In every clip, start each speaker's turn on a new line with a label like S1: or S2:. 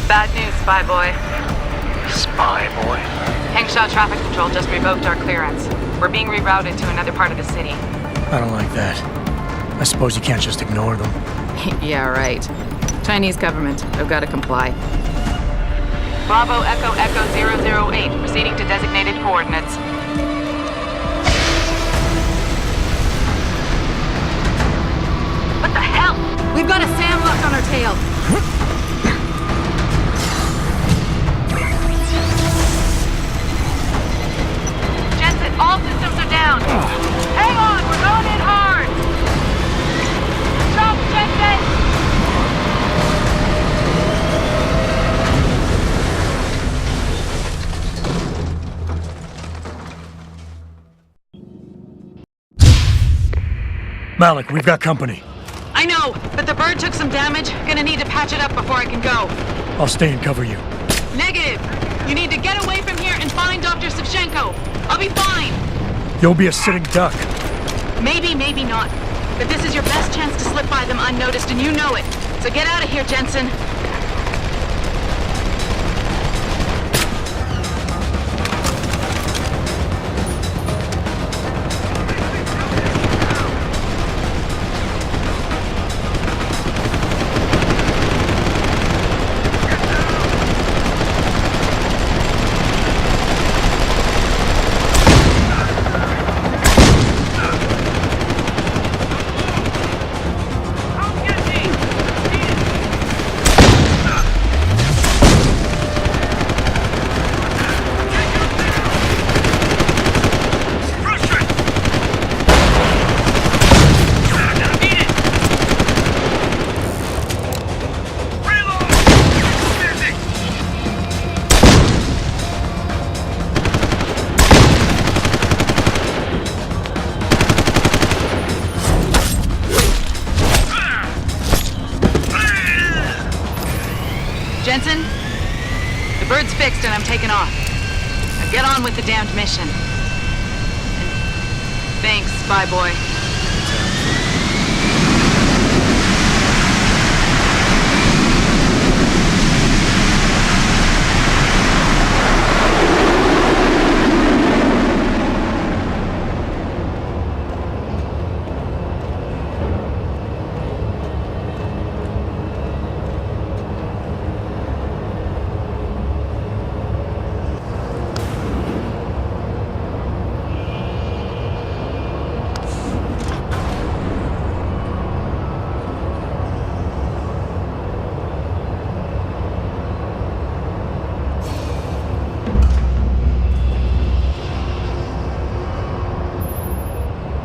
S1: Bad news, spy boy.
S2: Spy boy?
S1: Hengshy Traffic Control just revoked our clearance. We're being rerouted to another part of the city.
S3: I don't like that. I suppose you can't just ignore them.
S1: Yeah, right. Chinese government. I've got to comply. Bravo Echo Echo 008, proceeding to designated coordinates. What the hell? We've got a sandlock on our tail. Jensen, all systems are down. Hang on, we're going in hard. Stop, Jensen!
S3: Malik, we've got company.
S1: I know, but the bird took some damage. Gonna need to patch it up before I can go.
S3: I'll stay and cover you.
S1: Negative! You need to get away from here and find Dr. Savchenko. I'll be fine.
S3: You'll be a sitting duck.
S1: Maybe, maybe not. But this is your best chance to slip by them unnoticed, and you know it. So get out of here, Jensen. Jensen, the bird's fixed and I'm taking off. Now get on with the damned mission. And thanks, spy boy.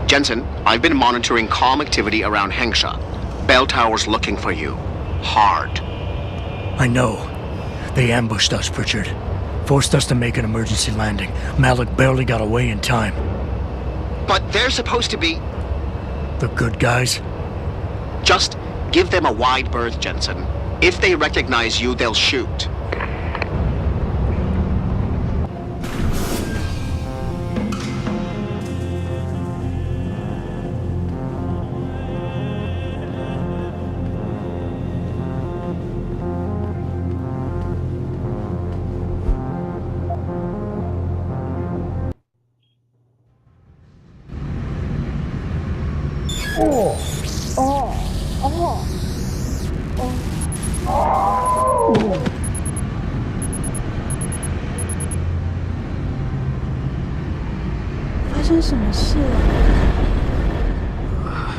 S2: Jensen, I've been monitoring comm activity around Hengshy. Bell Tower's looking for you. Hard.
S3: I know. They ambushed us, Pritchard. Forced us to make an emergency landing. Malik barely got away in time.
S2: But they're supposed to be...
S3: The good guys?
S2: Just give them a wide berth, Jensen. If they recognize you, they'll shoot.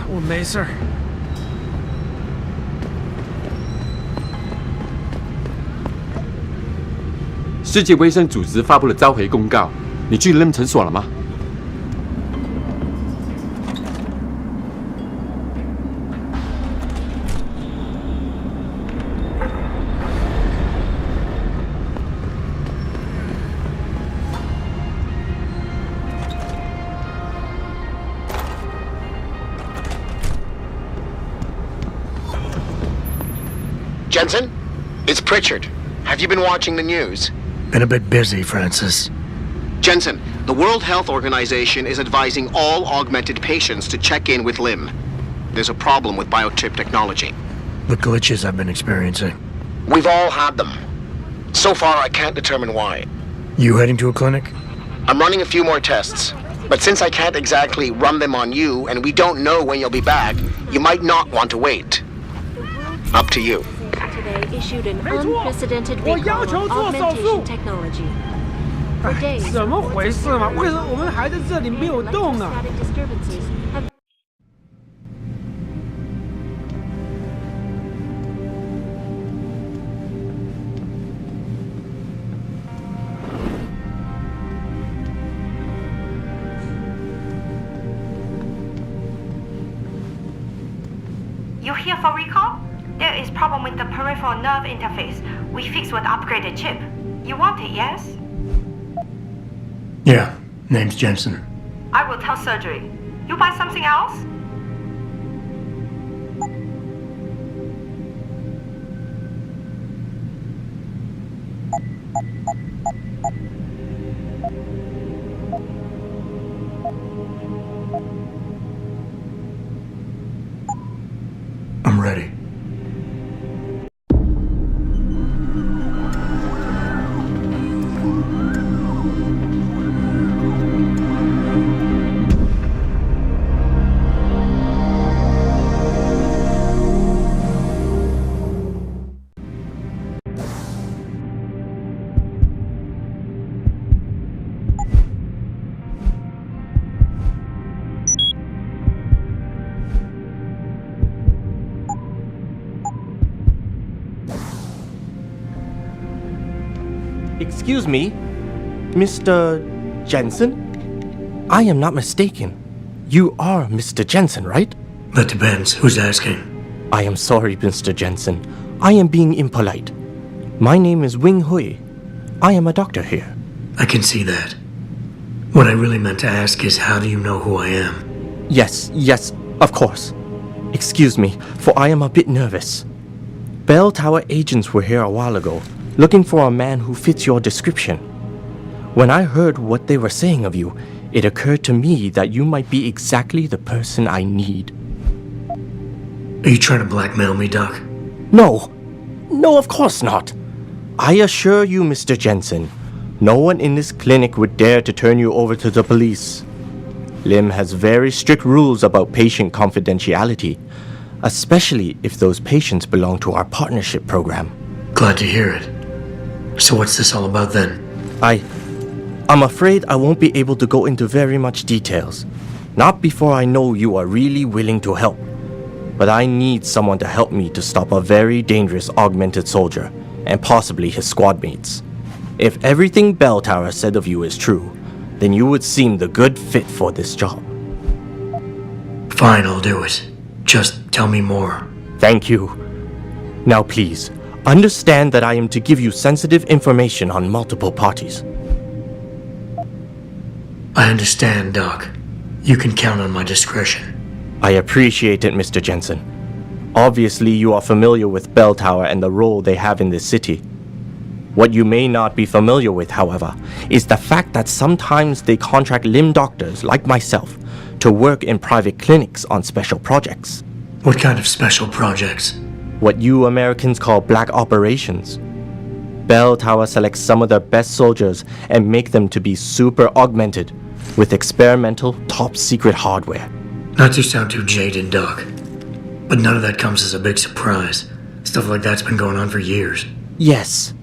S3: 我没事儿。
S4: 世界卫生组织发布了召回公告，你去认诊所了吗
S2: ？Jensen? It's Pritchard. Have you been watching the news?
S3: Been a bit busy, Francis.
S2: Jensen, the World Health Organization is advising all augmented patients to check in with Lim. There's a problem with biochip technology.
S3: The glitches I've been experiencing.
S2: We've all had them. So far, I can't determine why.
S3: You heading to a clinic?
S2: I'm running a few more tests, but since I can't exactly run them on you and we don't know when you'll be back, you might not want to wait. Up to you.
S5: Today issued an unprecedented recall on augmentation technology. For days,
S6: 怎么回事嘛？为什么我们还在这里没有动啊？
S5: electrostatic disturbances have
S7: You here for recall? There is problem with the peripheral nerve interface. We fixed with upgraded chip. You want it, yes?
S3: Yeah, name's Jensen.
S7: I will tell surgery. You buy something else?
S3: I'm ready.
S8: Excuse me, Mr. Jensen? I am not mistaken. You are Mr. Jensen, right?
S3: That depends. Who's asking?
S8: I am sorry, Mr. Jensen. I am being impolite. My name is Wing Hui. I am a doctor here.
S3: I can see that. What I really meant to ask is, how do you know who I am?
S8: Yes, of course. Excuse me, for I am a bit nervous. Bell Tower agents were here a while ago, looking for a man who fits your description. When I heard what they were saying of you, it occurred to me that you might be exactly the person I need.
S3: Are you trying to blackmail me, Doc?
S8: No, of course not. I assure you, Mr. Jensen, no one in this clinic would dare to turn you over to the police. Lim has very strict rules about patient confidentiality, especially if those patients belong to our partnership program.
S3: Glad to hear it. So what's this all about then?
S8: I'm afraid I won't be able to go into very much details. Not before I know you are really willing to help. But I need someone to help me to stop a very dangerous augmented soldier, and possibly his squad mates. If everything Bell Tower said of you is true, then you would seem the good fit for this job.
S3: Fine, I'll do it. Just tell me more.
S8: Thank you. Now please, understand that I am to give you sensitive information on multiple parties.
S3: I understand, Doc. You can count on my discretion.
S8: I appreciate it, Mr. Jensen. Obviously, you are familiar with Bell Tower and the role they have in this city. What you may not be familiar with, however, is the fact that sometimes they contract limb doctors like myself to work in private clinics on special projects.
S3: What kind of special projects?
S8: What you Americans call black operations. Bell Tower selects some of their best soldiers and make them to be super augmented with experimental top secret hardware.
S3: Not to sound too jaded, Doc, but none of that comes as a big surprise. Stuff like that's been going on for years.
S8: Yes.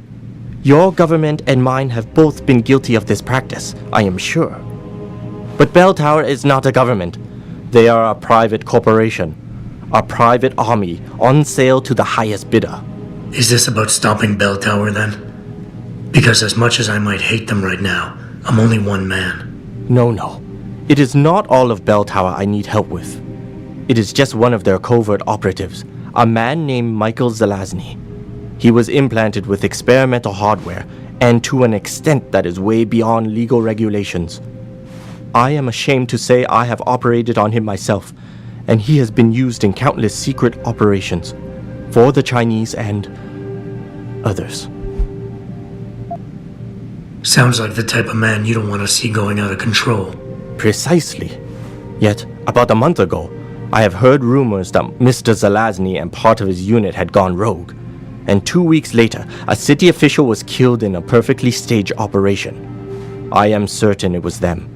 S8: Your government and mine have both been guilty of this practice, I am sure. But Bell Tower is not a government. They are a private corporation. A private army on sale to the highest bidder.
S3: Is this about stopping Bell Tower then? Because as much as I might hate them right now, I'm only one man.
S8: No. It is not all of Bell Tower I need help with. It is just one of their covert operatives, a man named Michael Zelazny. He was implanted with experimental hardware, and to an extent that is way beyond legal regulations. I am ashamed to say I have operated on him myself, and he has been used in countless secret operations for the Chinese and others.
S3: Sounds like the type of man you don't want to see going out of control.
S8: Precisely. Yet, about a month ago, I have heard rumors that Mr. Zelazny and part of his unit had gone rogue. And 2 weeks later, a city official was killed in a perfectly staged operation. I am certain it was them.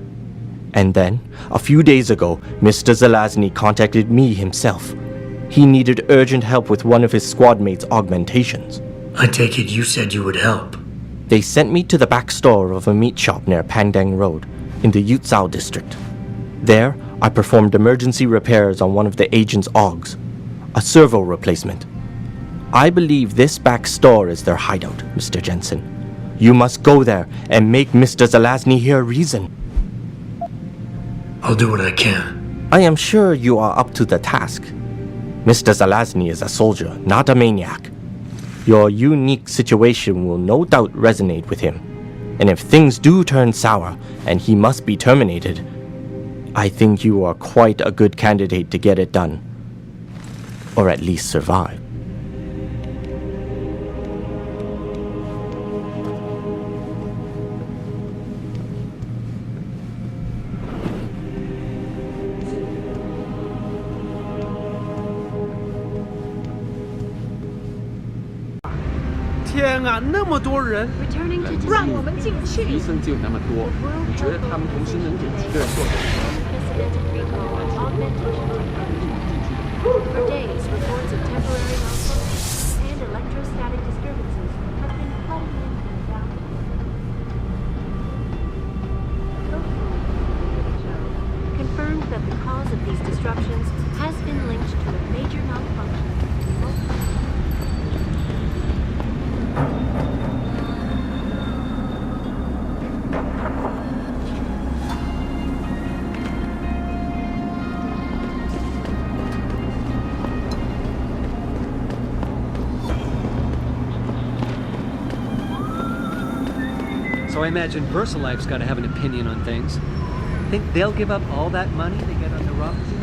S8: And then, a few days ago, Mr. Zelazny contacted me himself. He needed urgent help with one of his squad mates' augmentations.
S3: I take it you said you would help.
S8: They sent me to the back store of a meat shop near Pandang Road, in the Yutzao district. There, I performed emergency repairs on one of the agent's augs, a servo replacement. I believe this back store is their hideout, Mr. Jensen. You must go there and make Mr. Zelazny hear reason.
S3: I'll do what I can.
S8: I am sure you are up to the task. Mr. Zelazny is a soldier, not a maniac. Your unique situation will no doubt resonate with him. And if things do turn sour and he must be terminated, I think you are quite a good candidate to get it done. Or at least survive.
S6: 天啊，那么多人，
S5: Returning to
S6: 让我们进去。
S4: 医生就有那么多，你觉得他们同时能给几个人做？
S5: unprecedented recall of augmentation technology. For days, reports of temporary malfunctions and electrostatic disturbances have been flooding in from down. Confirmed that the cause of these disruptions has been linked to a major malfunction.
S9: So I imagine VersaLife's got to have an opinion on things. Think they'll give up all that money they get on the rock sale?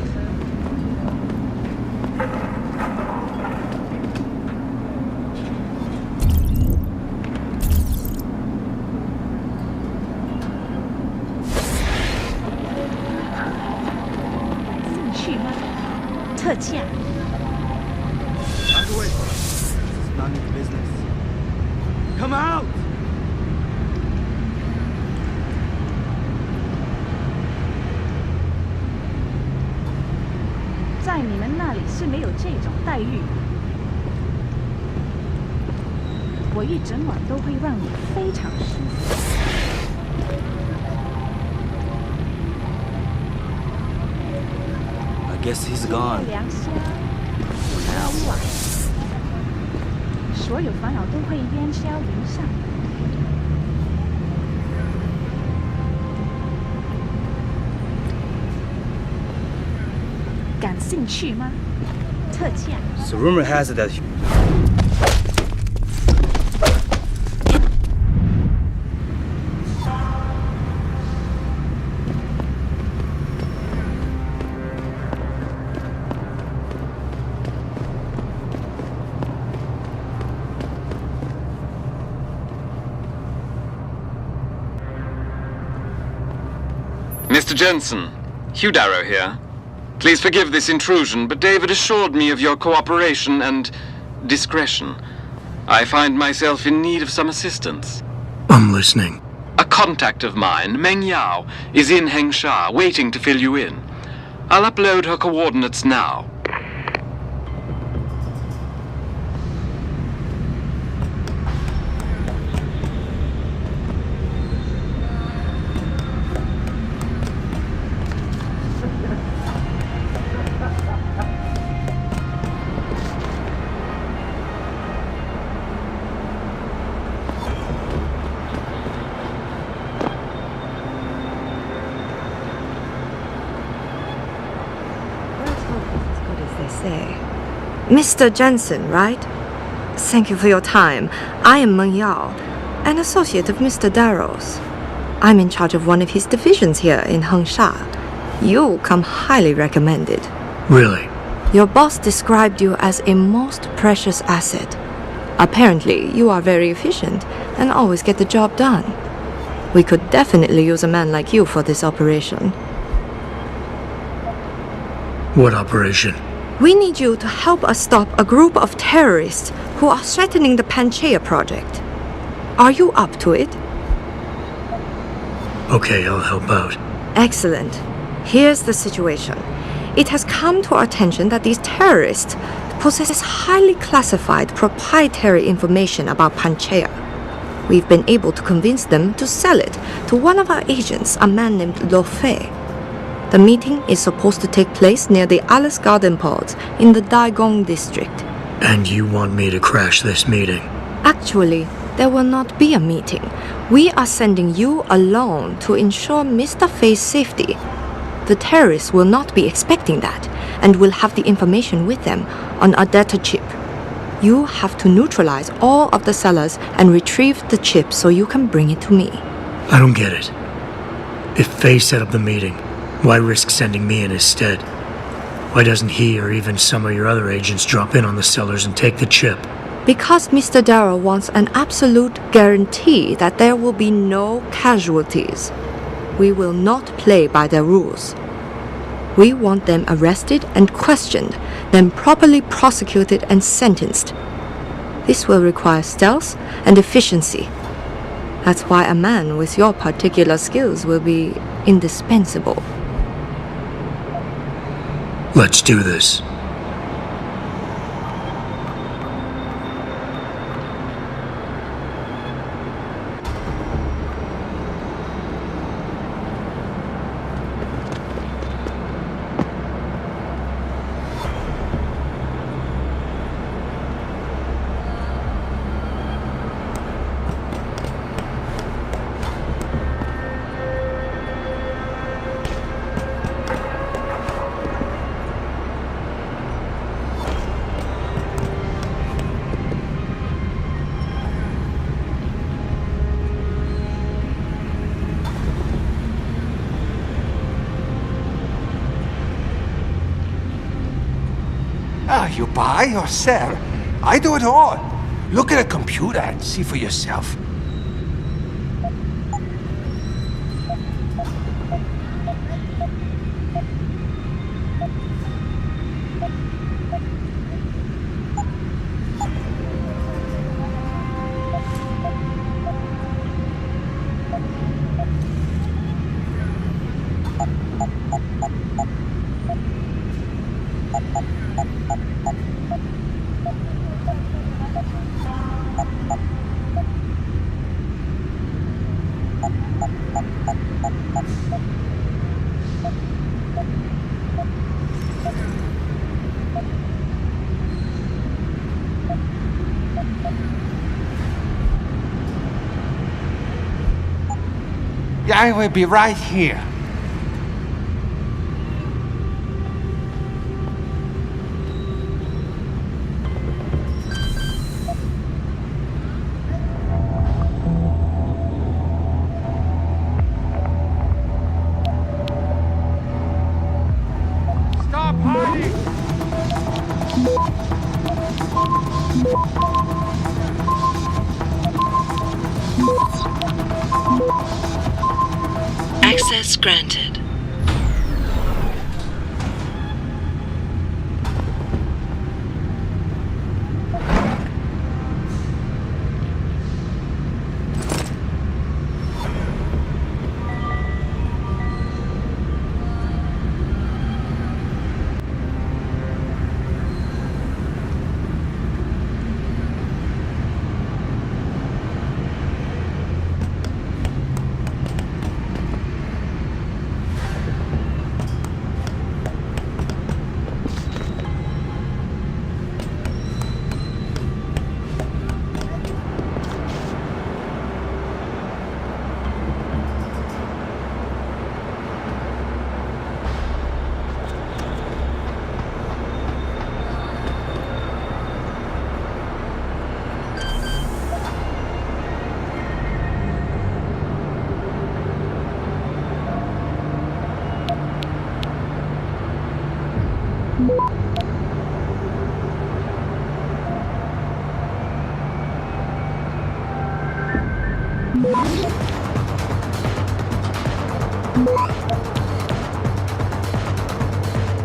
S10: 去吗？特价。
S9: Ratuje. This is none of your business. Come out!
S10: 在你们那里是没有这种待遇的。我一整晚都会让你非常舒服。
S9: I guess he's gone.
S10: 良宵，一晚，所有烦恼都会烟消云散。感兴趣吗？特价。
S9: So rumor has it that
S11: Mr. Jensen, Hugh Darrowa here. Please forgive this intrusion, but David assured me of your cooperation and discretion. I find myself in need of some assistance.
S3: I'm listening.
S11: A contact of mine, Mengyao, is in Hengshy, waiting to fill you in. I'll upload her coordinates now.
S7: Mr. Jensen, right? Thank you for your time. I am Mengyao, an associate of Mr. Darrow's. I'm in charge of one of his divisions here in Hengshy. You come highly recommended.
S3: Really?
S7: Your boss described you as a most precious asset. Apparently, you are very efficient and always get the job done. We could definitely use a man like you for this operation.
S3: What operation?
S7: We need you to help us stop a group of terrorists who are threatening the Panchaea project. Are you up to it?
S3: Okay, I'll help out.
S7: Excellent. Here's the situation. It has come to our attention that these terrorists possess highly classified proprietary information about Panchaea. We've been able to convince them to sell it to one of our agents, a man named Lo Fei. The meeting is supposed to take place near the Alice Garden pods in the Daigong district.
S3: And you want me to crash this meeting?
S7: Actually, there will not be a meeting. We are sending you alone to ensure Mr. Fei's safety. The terrorists will not be expecting that and will have the information with them on a data chip. You have to neutralize all of the sellers and retrieve the chip so you can bring it to me.
S3: I don't get it. If Fei set up the meeting, why risk sending me in his stead? Why doesn't he or even some of your other agents drop in on the sellers and take the chip?
S7: Because Mr. Darrow wants an absolute guarantee that there will be no casualties. We will not play by their rules. We want them arrested and questioned, then properly prosecuted and sentenced. This will require stealth and efficiency. That's why a man with your particular skills will be indispensable.
S3: Let's do this.
S12: You buy or sell? I do it all. Look at a computer and see for yourself. I will be right here. Stop hiding!
S7: Access granted.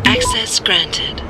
S7: Access granted.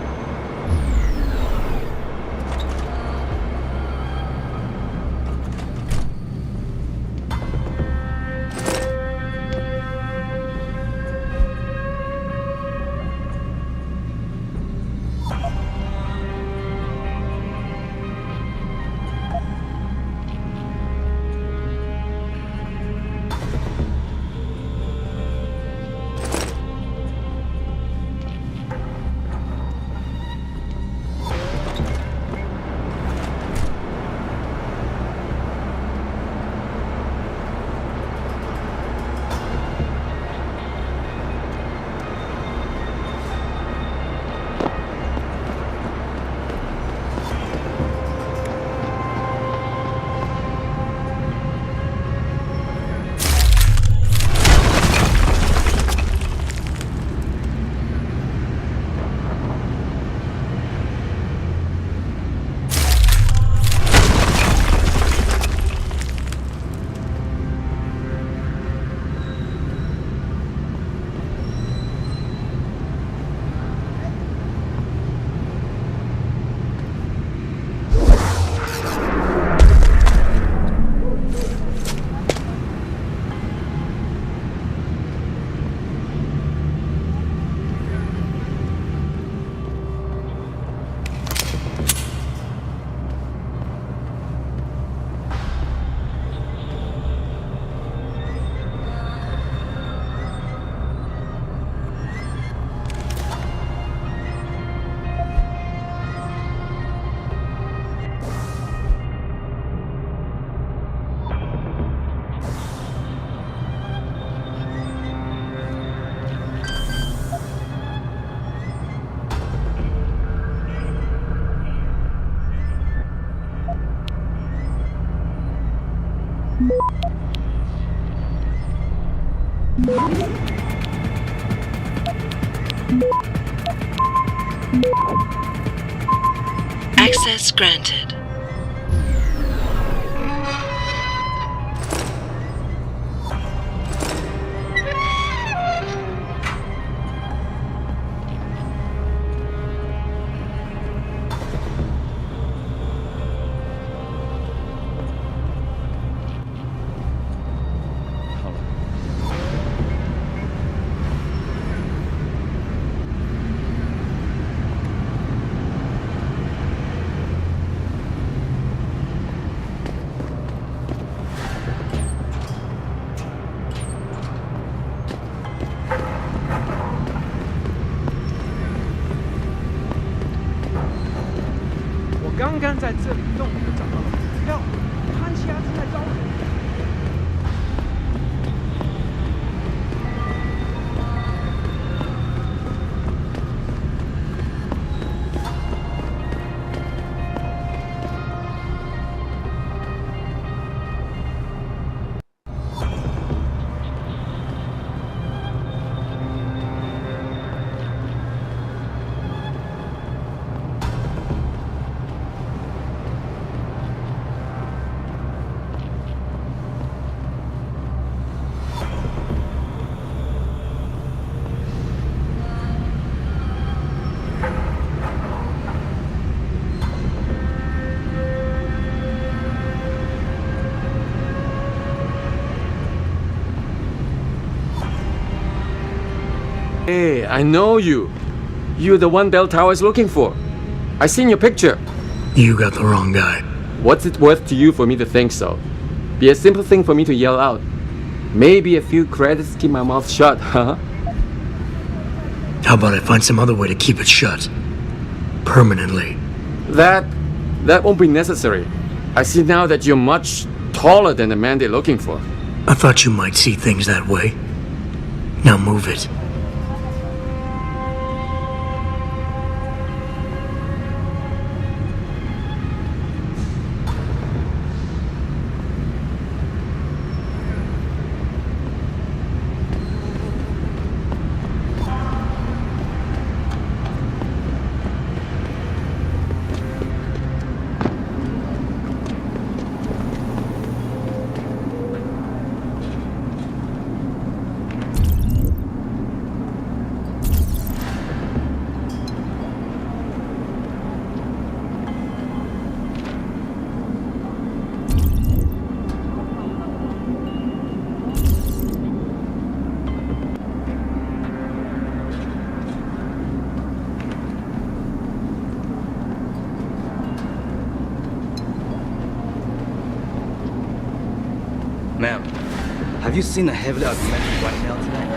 S13: Access granted.
S6: 刚刚在这里洞里找到了资料，看瞎子在招人。
S4: Hey, I know you. You're the one Bell Tower is looking for. I seen your picture.
S3: You got the wrong guy.
S4: What's it worth to you for me to think so? Be a simple thing for me to yell out. Maybe a few credits keep my mouth shut, huh?
S3: How about I find some other way to keep it shut? Permanently.
S4: That won't be necessary. I see now that you're much taller than the man they're looking for.
S3: I thought you might see things that way. Now move it.
S14: Ma'am, have you seen a heavily augmented white male tonight?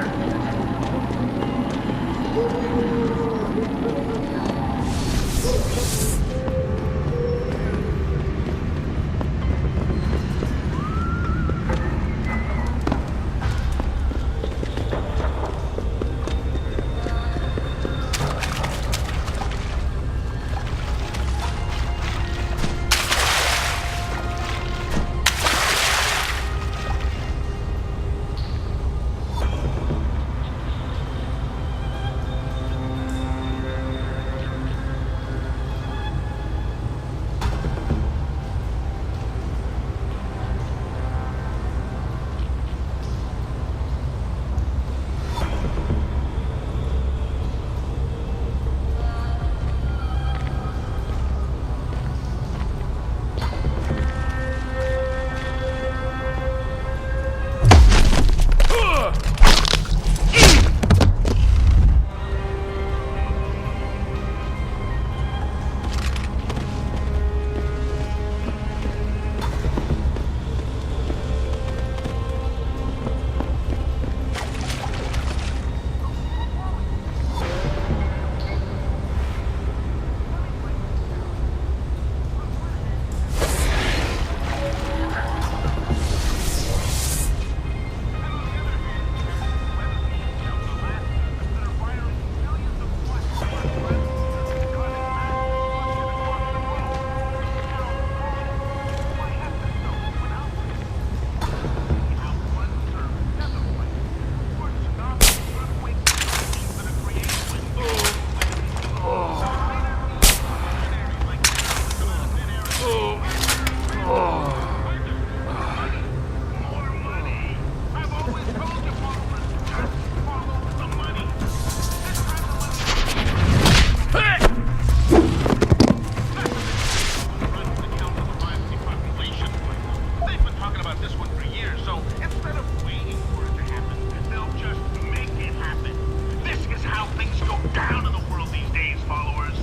S15: about this one for years, so instead of waiting for it to happen, they'll just make it happen. This is how things go down in the world these days, followers.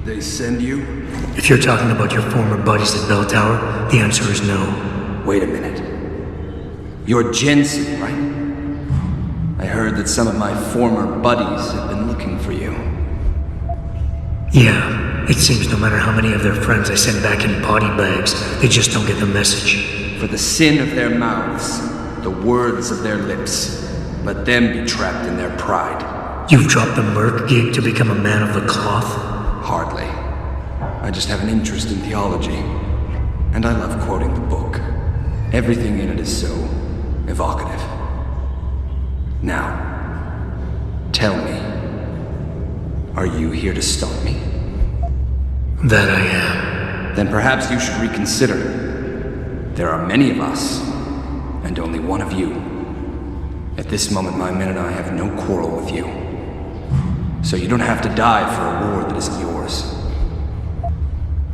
S14: They send you?
S3: If you're talking about your former buddies at Bell Tower, the answer is no.
S14: Wait a minute. You're Jensen, right? I heard that some of my former buddies have been looking for you.
S3: Yeah, it seems no matter how many of their friends I send back in body bags, they just don't get the message.
S14: For the sin of their mouths, the words of their lips, let them be trapped in their pride.
S3: You've dropped the Merc gig to become a man of the cloth?
S14: Hardly. I just have an interest in theology. And I love quoting the book. Everything in it is so evocative. Now, tell me, are you here to stop me?
S3: That I am.
S14: Then perhaps you should reconsider. There are many of us, and only one of you. At this moment, my men and I have no quarrel with you. So you don't have to die for a war that isn't yours.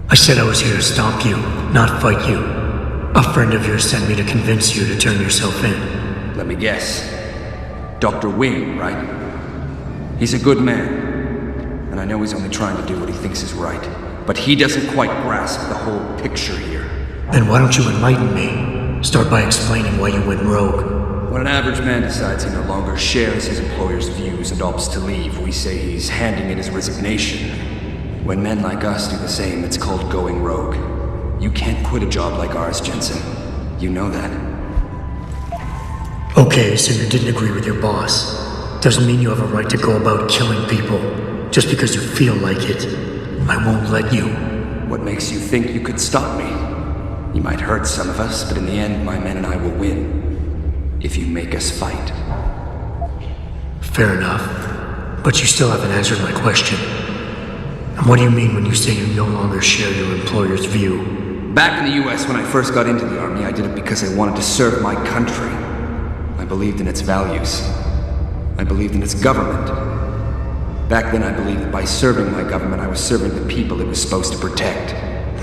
S3: I said I was here to stop you, not fight you. A friend of yours sent me to convince you to turn yourself in.
S14: Let me guess. Dr. Wing, right? He's a good man, and I know he's only trying to do what he thinks is right. But he doesn't quite grasp the whole picture here.
S3: Then why don't you enlighten me? Start by explaining why you went rogue.
S14: When an average man decides he no longer shares his employer's views and opts to leave, we say he's handing in his resignation. When men like us do the same, it's called going rogue. You can't quit a job like ours, Jensen. You know that.
S3: Okay, so you didn't agree with your boss. Doesn't mean you have a right to go about killing people, just because you feel like it. I won't let you.
S14: What makes you think you could stop me? You might hurt some of us, but in the end, my men and I will win. If you make us fight.
S3: Fair enough. But you still haven't answered my question. And what do you mean when you say you no longer share your employer's view?
S14: Back in the US, when I first got into the Army, I did it because I wanted to serve my country. I believed in its values. I believed in its government. Back then, I believed that by serving my government, I was serving the people it was supposed to protect.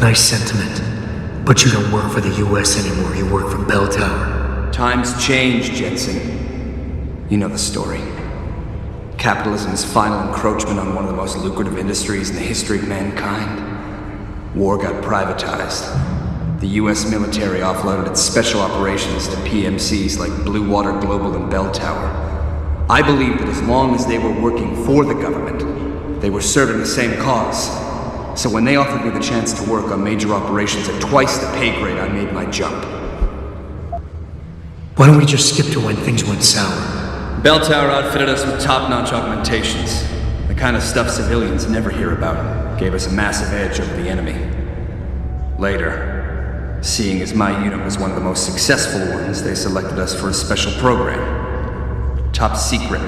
S3: Nice sentiment. But you don't work for the US anymore, you work for Bell Tower.
S14: Times change, Jensen. You know the story. Capitalism's final encroachment on one of the most lucrative industries in the history of mankind. War got privatized. The US military offloaded its special operations to PMCs like Blue Water Global and Bell Tower. I believed that as long as they were working for the government, they were serving the same cause. So when they offered me the chance to work on major operations at twice the pay grade, I made my jump.
S3: Why don't we just skip to when things went sour?
S14: Bell Tower outfitted us with top-notch augmentations. The kind of stuff civilians never hear about. Gave us a massive edge over the enemy. Later, seeing as my unit was one of the most successful ones, they selected us for a special program. Top secret,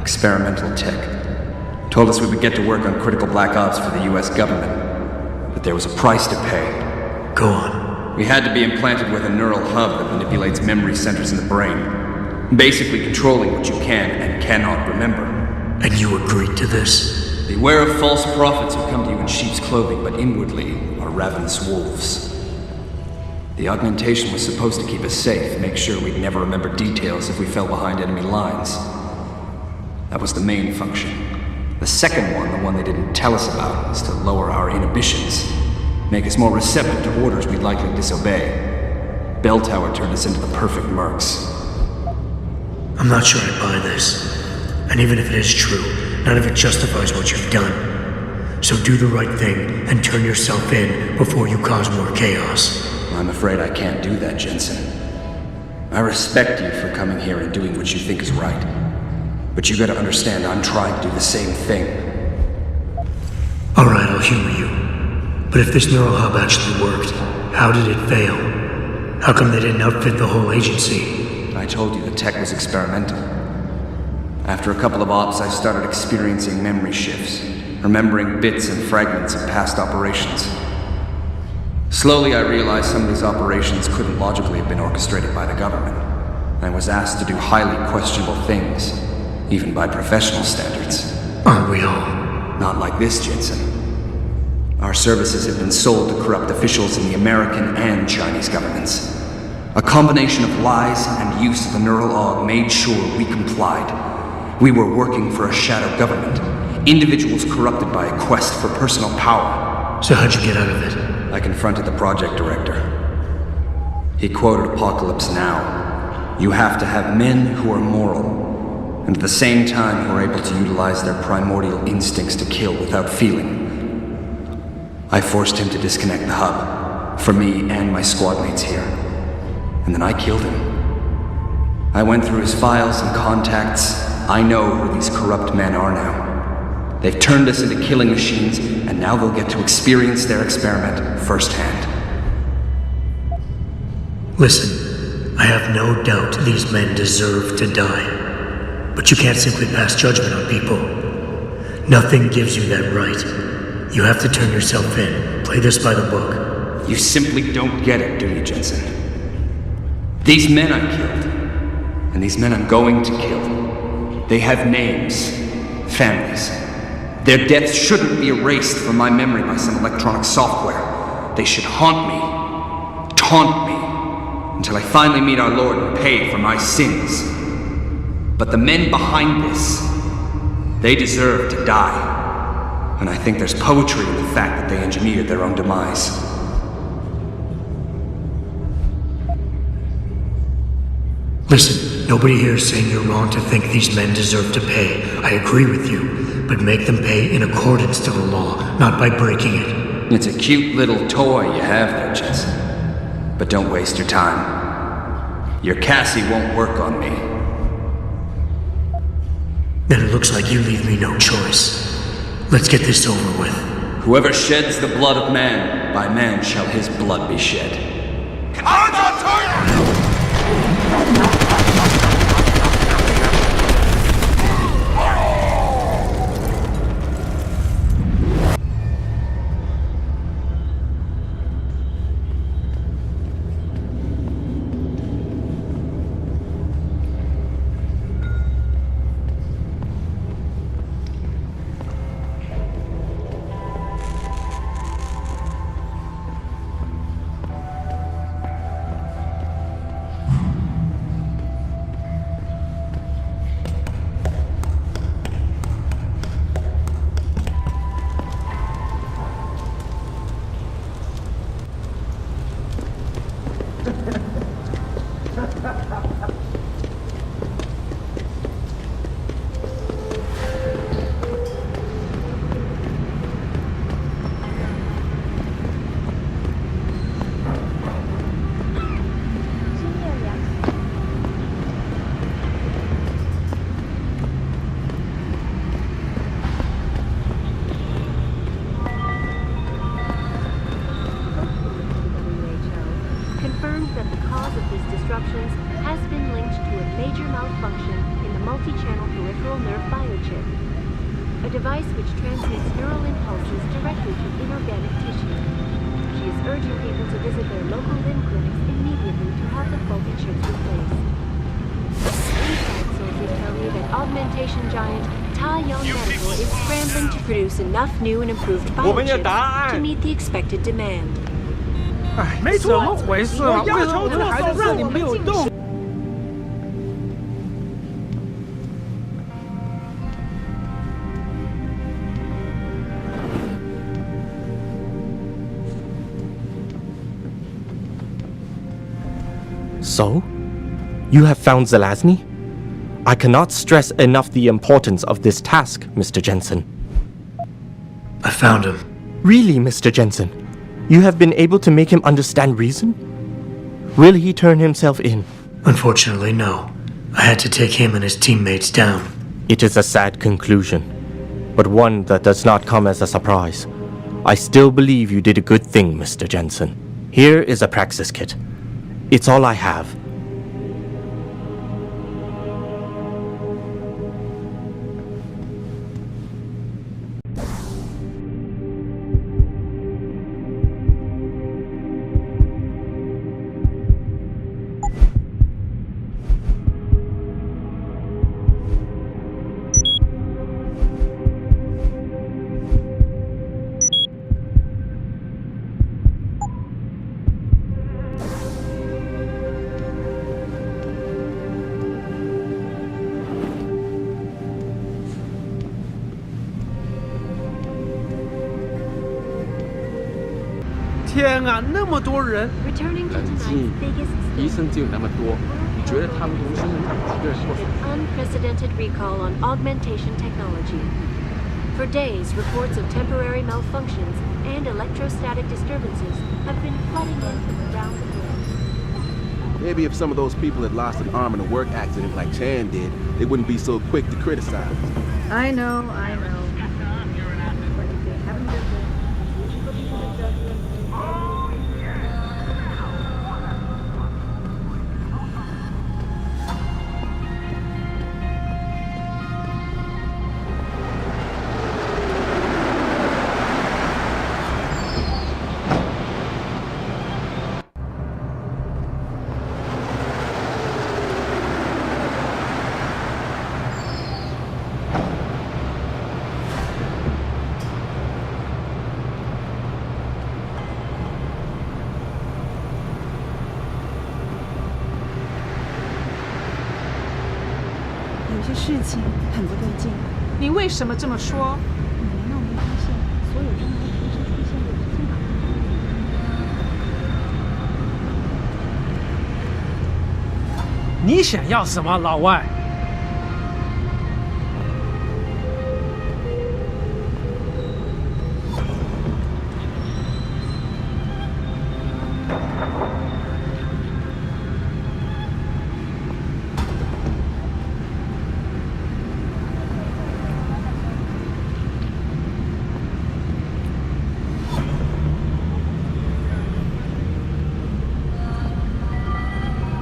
S14: experimental tech. Told us we would get to work on critical black ops for the US government. But there was a price to pay.
S3: Go on.
S14: We had to be implanted with a neural hub that manipulates memory centers in the brain, basically controlling what you can and cannot remember.
S3: And you agreed to this?
S14: Beware of false prophets who come to you in sheep's clothing, but inwardly are ravenous wolves. The augmentation was supposed to keep us safe, make sure we'd never remember details if we fell behind enemy lines. That was the main function. The second one, the one they didn't tell us about, was to lower our inhibitions. Make us more receptive to orders we'd likely disobey. Bell Tower turned us into the perfect mercs.
S3: I'm not sure I buy this. And even if it is true, none of it justifies what you've done. So do the right thing and turn yourself in before you cause more chaos.
S14: I'm afraid I can't do that, Jensen. I respect you for coming here and doing what you think is right. But you gotta understand I'm trying to do the same thing.
S3: Alright, I'll humor you. But if this neural hub actually worked, how did it fail? How come they didn't outfit the whole agency?
S14: I told you the tech was experimental. After a couple of ops, I started experiencing memory shifts, remembering bits and fragments of past operations. Slowly, I realized some of these operations couldn't logically have been orchestrated by the government. I was asked to do highly questionable things, even by professional standards.
S3: Aren't we all?
S14: Not like this, Jensen. Our services have been sold to corrupt officials in the American and Chinese governments. A combination of lies and use of the neural aug made sure we complied. We were working for a shadow government, individuals corrupted by a quest for personal power.
S3: So how'd you get out of it?
S14: I confronted the project director. He quoted Apocalypse Now. You have to have men who are moral, and at the same time who are able to utilize their primordial instincts to kill without feeling. I forced him to disconnect the hub, for me and my squad mates here. And then I killed him. I went through his files and contacts. I know who these corrupt men are now. They've turned us into killing machines, and now they'll get to experience their experiment firsthand.
S3: Listen, I have no doubt these men deserve to die. But you can't simply pass judgment on people. Nothing gives you that right. You have to turn yourself in. Play this by the book.
S14: You simply don't get it, do you, Jensen? These men I killed, and these men I'm going to kill, they have names, families. Their deaths shouldn't be erased from my memory by some electronic software. They should haunt me, taunt me, until I finally meet our Lord and pay for my sins. But the men behind this, they deserve to die. And I think there's poetry in the fact that they engineered their own demise.
S3: Listen, nobody here is saying you're wrong to think these men deserve to pay. I agree with you, but make them pay in accordance to the law, not by breaking it.
S14: It's a cute little toy you have there, Jensen. But don't waste your time. Your Cassie won't work on me.
S3: Then it looks like you leave me no choice. Let's get this over with.
S14: Whoever sheds the blood of man, by man shall his blood be shed.
S5: Enough new and improved biochips to meet the expected demand.
S6: 没错，怎么回事啊？为什么我的孩子让你没有动？
S8: So? You have found Zelazny? I cannot stress enough the importance of this task, Mr. Jensen.
S3: I found him.
S8: Really, Mr. Jensen? You have been able to make him understand reason? Will he turn himself in?
S3: Unfortunately, no. I had to take him and his teammates down.
S8: It is a sad conclusion, but one that does not come as a surprise. I still believe you did a good thing, Mr. Jensen. Here is a praxis kit. It's all I have.
S6: 天啊，那么多人！
S5: Returning to
S4: 冷
S5: tonight's
S4: 静，
S5: biggest
S4: 医生只有那么多，你觉得他们同时能把几个人做？
S5: an unprecedented recall on augmentation technology. For days, reports of temporary malfunctions and electrostatic disturbances have been flooding in from around the world.
S16: Maybe if some of those people had lost an arm in a work accident like Chan did, they wouldn't be so quick to criticize.
S10: I know. But if they haven't done this, usually people have done this.
S15: Oh, yeah!
S10: 有些事情很不对劲。
S17: 你为什么这么说？
S10: 你难道没发现所有中国同时出现的机场？
S6: 你想要什么，老外？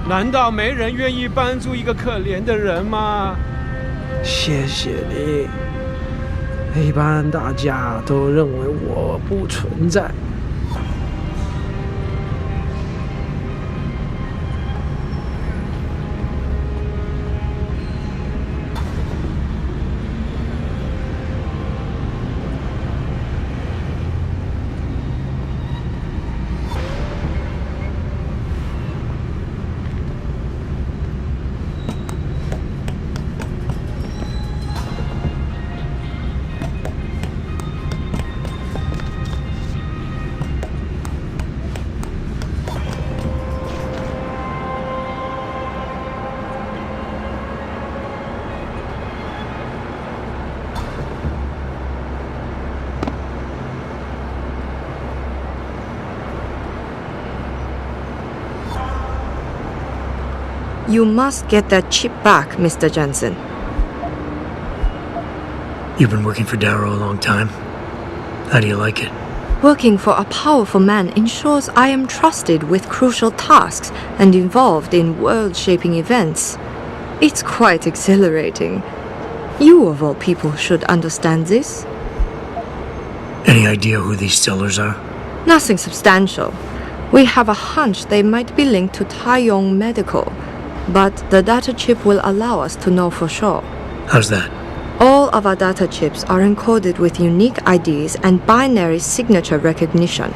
S6: 难道没人愿意帮助一个可怜的人吗？谢谢你。一般大家都认为我不存在。
S7: You must get that chip back, Mr. Jensen.
S3: You've been working for Darrow a long time. How do you like it?
S7: Working for a powerful man ensures I am trusted with crucial tasks and involved in world-shaping events. It's quite exhilarating. You, of all people, should understand this.
S3: Any idea who these sellers are?
S7: Nothing substantial. We have a hunch they might be linked to Taiyong Medical, but the data chip will allow us to know for sure.
S3: How's that?
S7: All of our data chips are encoded with unique IDs and binary signature recognition.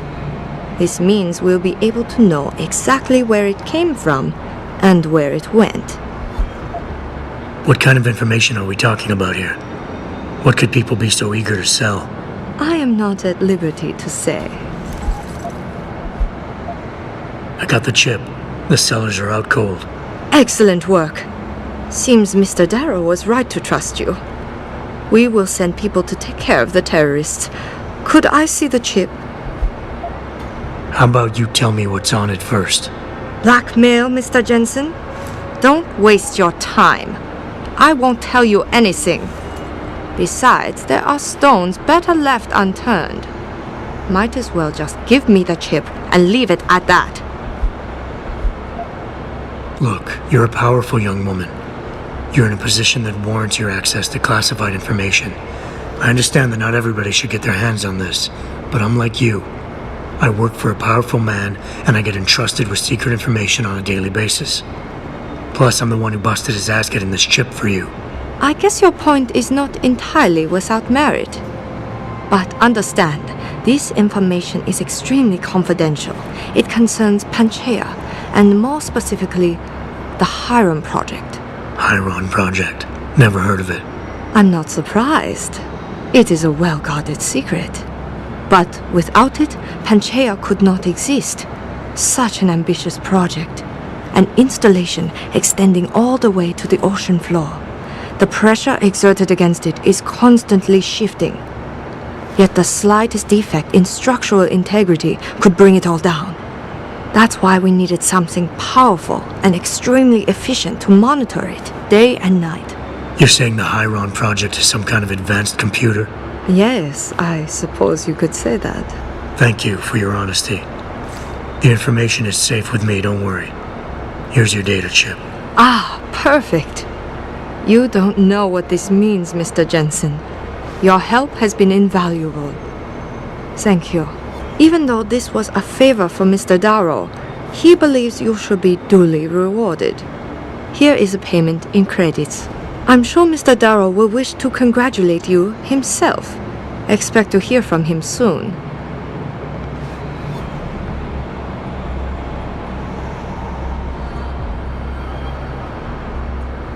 S7: This means we'll be able to know exactly where it came from and where it went.
S3: What kind of information are we talking about here? What could people be so eager to sell?
S7: I am not at liberty to say.
S3: I got the chip. The sellers are out cold.
S7: Excellent work. Seems Mr. Darrow was right to trust you. We will send people to take care of the terrorists. Could I see the chip?
S3: How about you tell me what's on it first?
S7: Blackmail, Mr. Jensen? Don't waste your time. I won't tell you anything. Besides, there are stones better left unturned. Might as well just give me the chip and leave it at that.
S3: Look, you're a powerful young woman. You're in a position that warrants your access to classified information. I understand that not everybody should get their hands on this, but I'm like you. I work for a powerful man, and I get entrusted with secret information on a daily basis. Plus, I'm the one who busted his ass getting this chip for you.
S7: I guess your point is not entirely without merit. But understand, this information is extremely confidential. It concerns Panchaea, and more specifically, the Hiron Project.
S3: Hiron Project? Never heard of it.
S7: I'm not surprised. It is a well-guarded secret. But without it, Panchaea could not exist. Such an ambitious project. An installation extending all the way to the ocean floor. The pressure exerted against it is constantly shifting. Yet the slightest defect in structural integrity could bring it all down. That's why we needed something powerful and extremely efficient to monitor it day and night.
S3: You're saying the Hiron Project is some kind of advanced computer?
S7: Yes, I suppose you could say that.
S3: Thank you for your honesty. The information is safe with me, don't worry. Here's your data chip.
S7: Ah, perfect. You don't know what this means, Mr. Jensen. Your help has been invaluable. Thank you. Even though this was a favor for Mr. Darrow, he believes you should be duly rewarded. Here is a payment in credits. I'm sure Mr. Darrow will wish to congratulate you himself. Expect to hear from him soon.